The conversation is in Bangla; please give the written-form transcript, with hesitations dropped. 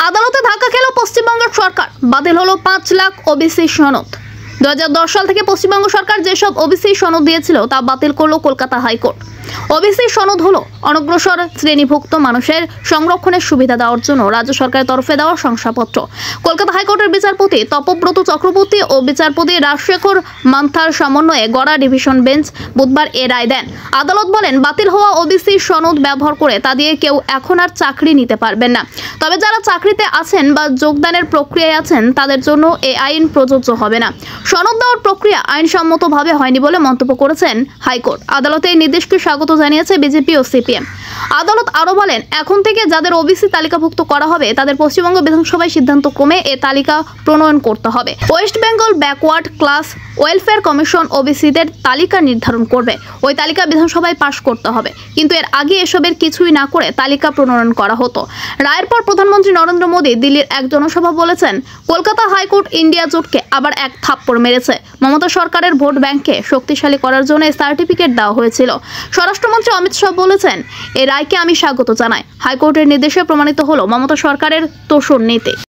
আদালতে ধাক্কা খেল পশ্চিমবঙ্গের সরকার, বাতিল হলো 5 লাখ ওবিসি সনদ। 2010 সাল থেকে পশ্চিমবঙ্গ সরকার যেসব ওবিসি সনদ দিয়েছিল তা বাতিল করলো কলকাতা হাইকোর্ট। ওবিসি সনদ হলো অনগ্রসর শ্রেণীভুক্ত মানুষের সংরক্ষণের সুবিধা দেওয়ার জন্য রাজ্য সরকারের তরফে দেওয়া শংসাপত্র। কলকাতা হাইকোর্টের বিচারপতি তপব্রত চক্রবর্তী ও বিচারপতি রাজশেখর মান্থার সমন্বয়ে গড়া ডিভিশন বেঞ্চ বুধবার এ রায় দেন। আদালত বলেন, বাতিল হওয়া ওবিসি সনদ ব্যবহার করে তা দিয়ে কেউ এখন আর চাকরি নিতে পারবেন না। তবে যারা চাকরিতে আছেন বা যোগদানের প্রক্রিয়ায় আছেন তাদের জন্য এই আইন প্রযোজ্য হবে না। সনদ দেওয়ার প্রক্রিয়া আইনসম্মতভাবে হয়নি বলে মন্তব্য করেছেন হাইকোর্ট। আদালতে এই নির্দেশকে স্বাগত জানিয়েছে বিজেপি ও সিপিএম। আদালত আরও বলেন, এখন থেকে যাদের ওবিসি তালিকাভুক্ত করা হবে তাদের পশ্চিমবঙ্গ বিধানসভায় সিদ্ধান্ত ক্রমে এ তালিকা প্রণয়ন করতে হবে। West Bengal backward class welfare commission ওবিসিদের তালিকা নির্ধারণ করবে। ওই তালিকা বিধানসভায় পাশ করতে হবে, কিন্তু এর আগে এসবের কিছুই না করে তালিকা প্রণয়ন করা হতো। রায়ের পর প্রধানমন্ত্রী নরেন্দ্র মোদী দিল্লির এক জনসভা বলেছেন, কলকাতা হাইকোর্ট ইন্ডিয়া জোটকে আবার এক থাপ্পড় মেরেছে। মমতা সরকারের ভোট ব্যাংককে শক্তিশালী করার জন্য সার্টিফিকেট দেওয়া হয়েছিল। স্বরাষ্ট্রমন্ত্রী অমিত শাহ বলেছেন, এই রায়কে আমি স্বাগত জানাই। হাইকোর্টের নির্দেশে প্রমাণিত হলো মমতা সরকারের তোষণ নীতি।